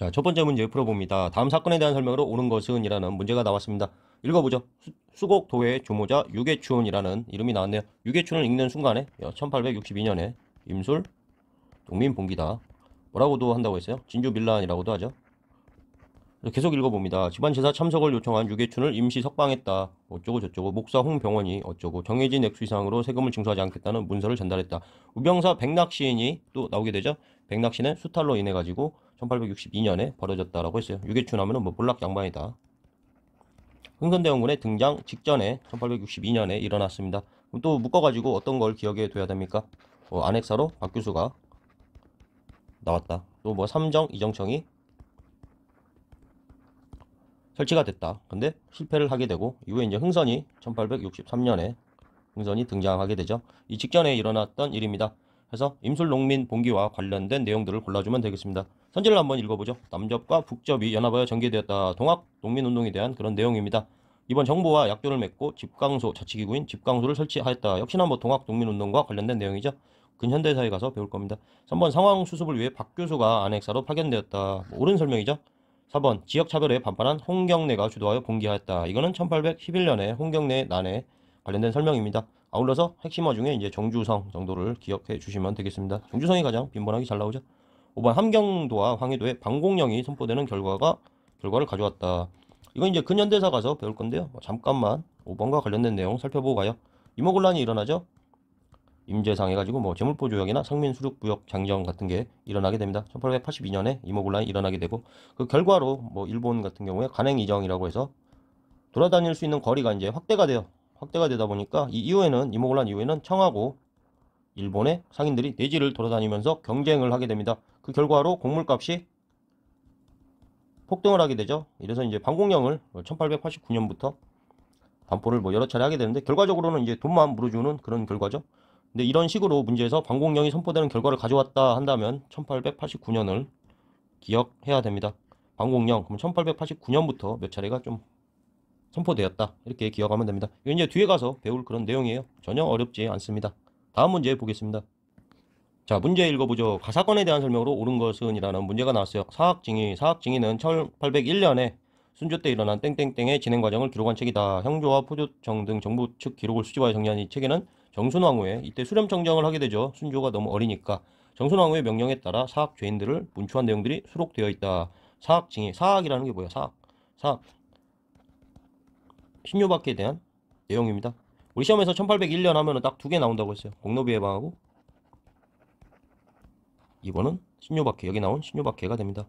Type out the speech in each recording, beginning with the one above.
자, 첫 번째 문제 풀어봅니다. 다음 사건에 대한 설명으로 옳은 것은 이라는 문제가 나왔습니다. 읽어보죠. 수곡 도의 조모자 유계춘이라는 이름이 나왔네요. 유계춘을 읽는 순간에 1862년에 임술 농민봉기다. 뭐라고도 한다고 했어요? 진주밀란이라고도 하죠. 계속 읽어봅니다. 집안제사 참석을 요청한 유계춘을 임시 석방했다. 어쩌고 저쩌고 목사 홍병원이 어쩌고 정해진 액수 이상으로 세금을 징수하지 않겠다는 문서를 전달했다. 우병사 백낙시인이 또 나오게 되죠. 백낙시는 수탈로 인해 가지고 1862년에 벌어졌다라고 했어요. 유계춘 하면은 뭐 몰락 양반이다. 흥선대원군의 등장 직전에 1862년에 일어났습니다. 그럼 또 묶어가지고 어떤 걸 기억해 둬야 됩니까? 안핵사로 박규수가 나왔다. 또 뭐 삼정 이정청이 설치가 됐다. 근데 실패를 하게 되고 이후에 이제 흥선이 1863년에 흥선이 등장하게 되죠. 이 직전에 일어났던 일입니다. 그래서 임술농민 봉기와 관련된 내용들을 골라주면 되겠습니다. 선지를 한번 읽어보죠. 남접과 북접이 연합하여 전개되었다. 동학 농민운동에 대한 그런 내용입니다. 이번 정부와 약조를 맺고 집강소 자치기구인 집강소를 설치하였다. 역시나 뭐 동학 농민운동과 관련된 내용이죠. 근현대사에 가서 배울 겁니다. 3번 상황 수습을 위해 박 교수가 안핵사로 파견되었다. 옳은 설명이죠. 4번 지역차별에 반발한 홍경래가 주도하여 봉기하였다. 이거는 1811년에 홍경래 난에 관련된 설명입니다. 아울러서 핵심어 중에 이제 정주성 정도를 기억해 주시면 되겠습니다. 정주성이 가장 빈번하게 잘 나오죠. 5번 함경도와 황해도에 방공령이 선포되는 결과를 가져왔다. 이건 이제 근현대사 가서 배울 건데요. 잠깐만 5번과 관련된 내용 살펴보고 가요. 이모곤란이 일어나죠. 임제상 해가지고 뭐 재물포조약이나 상민수륙부역 장정 같은 게 일어나게 됩니다. 1882년에 이모곤란이 일어나게 되고 그 결과로 뭐 일본 같은 경우에 간행이정이라고 해서 돌아다닐 수 있는 거리가 이제 확대가 돼요. 확대가 되다 보니까 이 이후에는 이모곤란 이후에는 청하고 일본의 상인들이 내지를 돌아다니면서 경쟁을 하게 됩니다. 그 결과로 곡물값이 폭등을 하게 되죠. 이래서 이제 방공령을 1889년부터 반포를 뭐 여러 차례 하게 되는데 결과적으로는 이제 돈만 물어주는 그런 결과죠. 근데 이런 식으로 문제에서 방공령이 선포되는 결과를 가져왔다 한다면 1889년을 기억해야 됩니다. 방공령 그럼 1889년부터 몇 차례가 좀 선포되었다 이렇게 기억하면 됩니다. 이거 이제 뒤에 가서 배울 그런 내용이에요. 전혀 어렵지 않습니다. 다음 문제 보겠습니다. 자, 문제 읽어보죠. 가사건에 대한 설명으로 옳은 것은 이라는 문제가 나왔어요. 사학징의는 1801년에 순조 때 일어난 땡땡땡의 진행 과정을 기록한 책이다. 형조와 포조청 등 정부 측 기록을 수집하여 정리한 이 책에는 정순왕후의 이때 수렴청정을 하게 되죠. 순조가 너무 어리니까 정순왕후의 명령에 따라 사학 죄인들을 문추한 내용들이 수록되어 있다. 사학이라는 게 뭐야? 사학 신묘박해에 대한 내용입니다. 우리 시험에서 1801년 하면은 딱 두 개 나온다고 했어요. 공노비 해방하고 2번은 신묘박해. 여기 나온 신묘박해가 됩니다.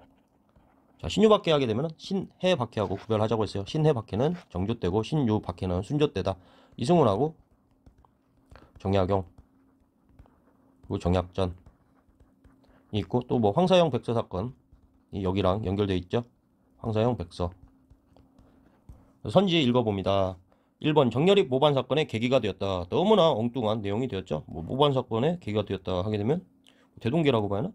자, 신유박해 하게 되면 신해박해하고 구별하자고 했어요. 신해박해는 정조 때고 신유박해는 순조 때다. 이승훈하고 정약용 그리고 정약전이 있고 또 뭐 황사영 백서 사건이 여기랑 연결되어 있죠. 황사영 백서. 선지 읽어봅니다. 1번 정렬입 모반 사건의 계기가 되었다. 너무나 엉뚱한 내용이 되었죠. 뭐 모반 사건의 계기가 되었다 하게 되면 대동계라고 봐야 하나?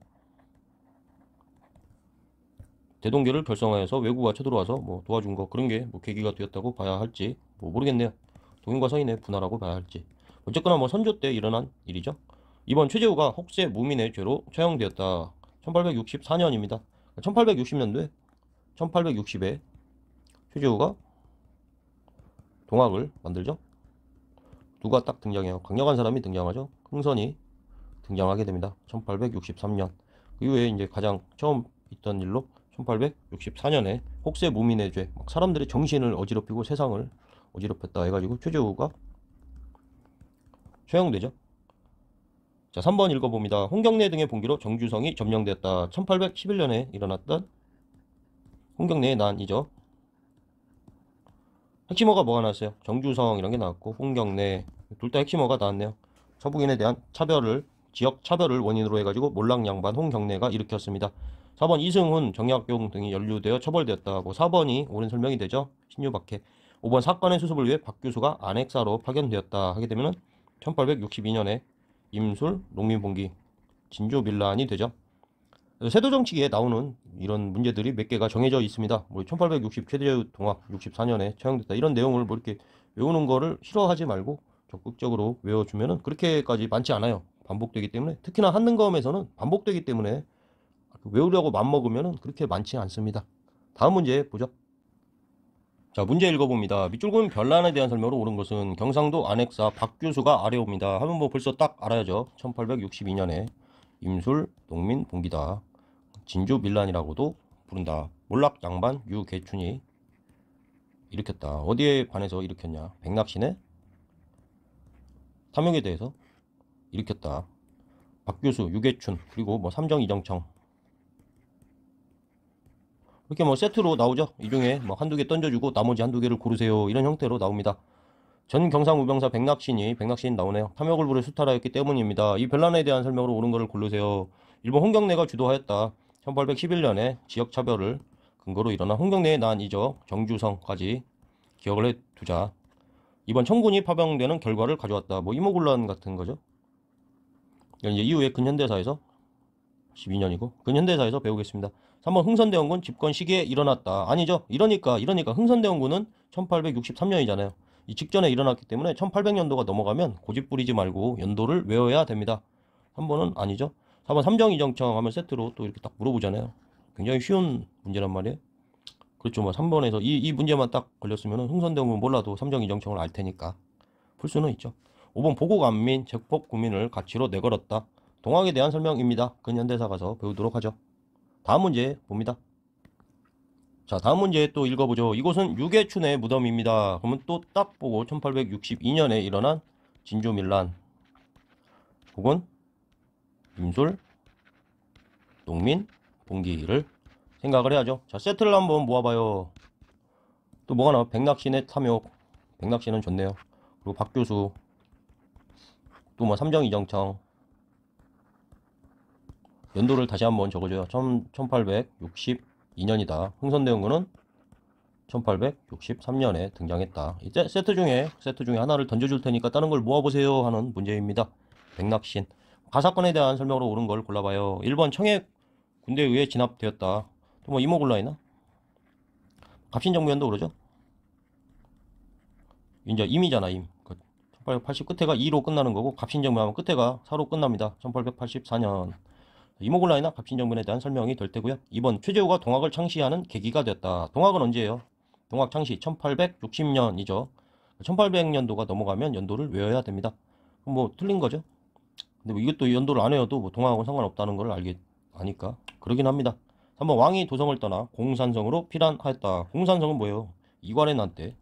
대동계를 결성하여서 외구가 쳐들어와서 뭐 도와준 거 그런 게 뭐 계기가 되었다고 봐야 할지 뭐 모르겠네요. 동인과 서인의 분하라고 봐야 할지. 어쨌거나 뭐 선조 때 일어난 일이죠. 이번 최재우가 혹세 무민의 죄로 처형되었다. 1864년입니다. 1860년도에 1860에 최재우가 동학을 만들죠. 누가 딱 등장해요. 강력한 사람이 등장하죠. 흥선이 등장하게 됩니다. 1863년. 그 이후에 이제 가장 처음 있던 일로 1864년에 혹세 무민의 죄, 막 사람들의 정신을 어지럽히고 세상을 어지럽혔다 해가지고 최재우가 처형되죠. 자, 3번 읽어봅니다. 홍경래 등의 봉기로 정주성이 점령되었다. 1811년에 일어났던 홍경래의 난이죠. 핵심어가 뭐가 나왔어요? 정주성 이런 게 나왔고 홍경래 둘 다 핵심어가 나왔네요. 서북인에 대한 지역 차별을 원인으로 해가지고 몰락양반 홍경래가 일으켰습니다. 4번 이승훈, 정약용 등이 연루되어 처벌되었다. 뭐 4번이 옳은 설명이 되죠. 신유박해. 5번 사건의 수습을 위해 박 교수가 안핵사로 파견되었다 하게 되면은 1862년에 임술, 농민봉기, 진주밀란이 되죠. 세도정치기에 나오는 이런 문제들이 몇 개가 정해져 있습니다. 뭐 1860 최대우 동학 64년에 처형됐다 이런 내용을 뭐 이렇게 외우는 거를 싫어하지 말고 적극적으로 외워주면은 그렇게까지 많지 않아요. 반복되기 때문에 특히나 한능검에서는 반복되기 때문에 외우려고 맘먹으면 그렇게 많지 않습니다. 다음 문제 보죠. 자, 문제 읽어봅니다. 밑줄근 별난에 대한 설명으로 옳은 것은 경상도 안핵사 박규수가 아래 옵니다. 하면 뭐 벌써 딱 알아야죠. 1862년에 임술 농민 봉기다. 진주 밀란이라고도 부른다. 몰락 양반 유계춘이 일으켰다. 어디에 반해서 일으켰냐? 백낙신의 탐욕에 대해서 일으켰다. 박규수, 유계춘, 그리고 뭐 삼정 이정청, 이렇게 뭐 세트로 나오죠. 이 중에 뭐 한두 개 던져주고 나머지 한두 개를 고르세요. 이런 형태로 나옵니다. 전 경상우병사 백낙신 나오네요. 탐욕을 부려 수탈하였기 때문입니다. 이 별난에 대한 설명으로 옳은 거를 고르세요. 일본 홍경래가 주도하였다. 1811년에 지역차별을 근거로 일어난 홍경래의 난 이적 정주성까지 기억을 해두자. 이번 청군이 파병되는 결과를 가져왔다. 뭐 이모군란 같은 거죠. 이건 이제 이후에 근현대사에서 12년이고 근현대사에서 배우겠습니다. 3번 흥선대원군 집권 시기에 일어났다. 아니죠. 이러니까 흥선대원군은 1863년이잖아요. 이 직전에 일어났기 때문에 1800년도가 넘어가면 고집 부리지 말고 연도를 외워야 됩니다. 3번은 아니죠. 4번 삼정이정청 하면 세트로 또 이렇게 딱 물어보잖아요. 굉장히 쉬운 문제란 말이에요. 그렇죠. 뭐 3번에서 이 문제만 딱 걸렸으면 흥선대원군 몰라도 삼정이정청을 알 테니까 풀 수는 있죠. 5번 보국안민, 적법구민을 가치로 내걸었다. 동학에 대한 설명입니다. 근현대사 가서 배우도록 하죠. 다음 문제 봅니다. 자, 다음 문제 또 읽어보죠. 이곳은 유계춘의 무덤입니다. 그러면 또 딱 보고 1862년에 일어난 진주밀란 혹은 임술, 농민, 봉기를 생각을 해야죠. 자, 세트를 한번 모아봐요. 또 뭐가 나와? 백낙신의 탐욕. 백낙신은 좋네요. 그리고 박교수, 또 뭐 삼정이정청. 연도를 다시 한번 적어줘요. 1862년이다. 흥선대원군은 1863년에 등장했다. 이제 세트 중에 하나를 던져줄 테니까 다른 걸 모아보세요 하는 문제입니다. 백낙신. 가사건에 대한 설명으로 옳은 걸 골라봐요. 1번 청해 군대에 의해 진압되었다. 또 뭐 이모골라이나? 갑신정부연도 그러죠? 이제 임이잖아, 임. 1880 끝에가 2로 끝나는 거고 갑신정부 하면 끝에가 4로 끝납니다. 1884년. 이모골라이나 갑신정변에 대한 설명이 될 테고요. 2번 최재우가 동학을 창시하는 계기가 됐다. 동학은 언제예요? 동학 창시 1860년이죠. 1800년도가 넘어가면 연도를 외워야 됩니다. 그럼 뭐 틀린 거죠. 근데 뭐 이것도 연도를 안 외워도 뭐 동학하고는 상관없다는 걸 아니까 그러긴 합니다. 3번 왕이 도성을 떠나 공산성으로 피란하였다. 공산성은 뭐예요? 이괄의 난 때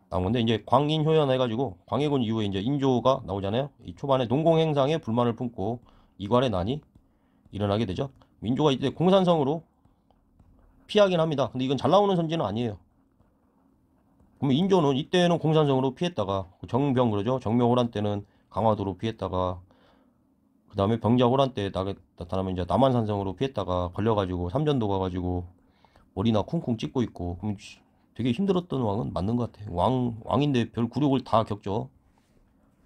나온 건데 이제 광인효연 해가지고 광해군 이후에 이제 인조가 나오잖아요. 이 초반에 농공행상에 불만을 품고 이괄의 난이 일어나게 되죠. 민조가 이때 공산성으로 피하긴 합니다. 근데 이건 잘 나오는 선지는 아니에요. 그러면 인조는 이때는 공산성으로 피했다가 정병 그러죠. 정명호란 때는 강화도로 피했다가 그 다음에 병자호란 때 나타나면 이제 남한산성으로 피했다가 걸려가지고 삼전도 가가지고 머리나 쿵쿵 찍고 있고 그럼 되게 힘들었던 왕은 맞는 것 같아요. 왕인데 별 굴욕을 다 겪죠.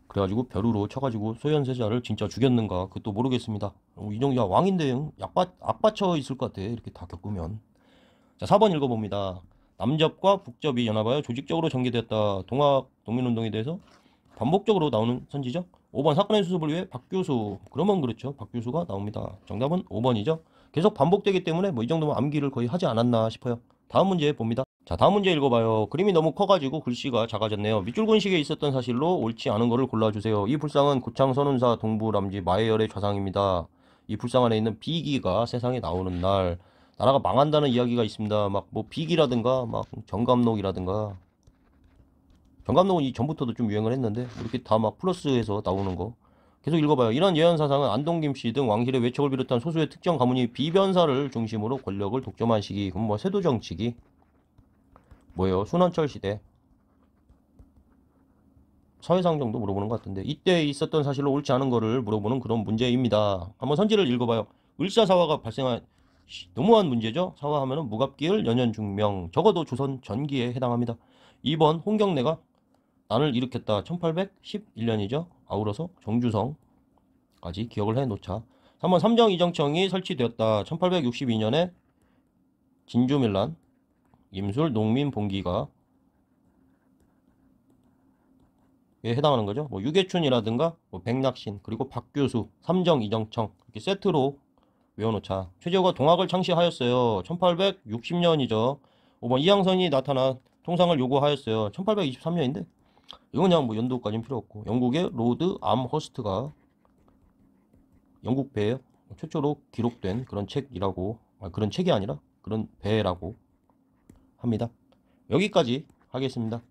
그래가지고 벼루로 쳐가지고 소현세자를 진짜 죽였는가 그것도 모르겠습니다. 이정야 왕인데 악받쳐 있을 것 같아. 이렇게 다 겪으면. 자, 4번 읽어봅니다. 남접과 북접이 연합하여 조직적으로 전개되었다. 동학 농민운동에 대해서 반복적으로 나오는 선지죠. 5번 사건의 수습을 위해 박교수. 그러면 그렇죠. 박교수가 나옵니다. 정답은 5번이죠. 계속 반복되기 때문에 뭐 이 정도면 암기를 거의 하지 않았나 싶어요. 다음 문제 봅니다. 자, 다음 문제 읽어봐요. 그림이 너무 커가지고 글씨가 작아졌네요. 밑줄근식에 있었던 사실로 옳지 않은 거를 골라주세요. 이 불상은 고창선운사 동부람지 마해열의 좌상입니다. 이 불상 안에 있는 비기가 세상에 나오는 날 나라가 망한다는 이야기가 있습니다. 막 뭐 비기라든가 막 정감록이라든가 정감록은 이 전부터도 좀 유행을 했는데 이렇게 다 막 플러스해서 나오는 거 계속 읽어봐요. 이런 예언 사상은 안동 김씨 등 왕실의 외척을 비롯한 소수의 특정 가문이 비변사를 중심으로 권력을 독점한 시기. 그럼 뭐 세도 정치기 뭐예요? 순원철 시대 사회상 정도 물어보는 것 같은데 이때 있었던 사실로 옳지 않은 거를 물어보는 그런 문제입니다. 한번 선지를 읽어봐요. 을사사화가 발생한 너무한 문제죠. 사화하면 무갑기을 연연중명 적어도 조선 전기에 해당합니다. 2번 홍경래가 난을 일으켰다. 1811년이죠. 아울러서 정주성까지 기억을 해놓자. 3번 삼정이정청이 설치되었다. 1862년에 진주밀란 임술 농민 봉기가 에 해당하는 거죠. 뭐 유계춘이라든가 뭐 백낙신 그리고 박교수 삼정이정청 이렇게 세트로 외워놓자. 최재호가 동학을 창시하였어요. 1860년이죠. 5번 이항선이 나타나 통상을 요구하였어요. 1823년인데 이건 그냥 뭐 연도까지는 필요 없고, 영국의 로드 암허스트가 영국 배에 최초로 기록된 그런 책이라고, 그런 책이 아니라 그런 배라고 합니다. 여기까지 하겠습니다.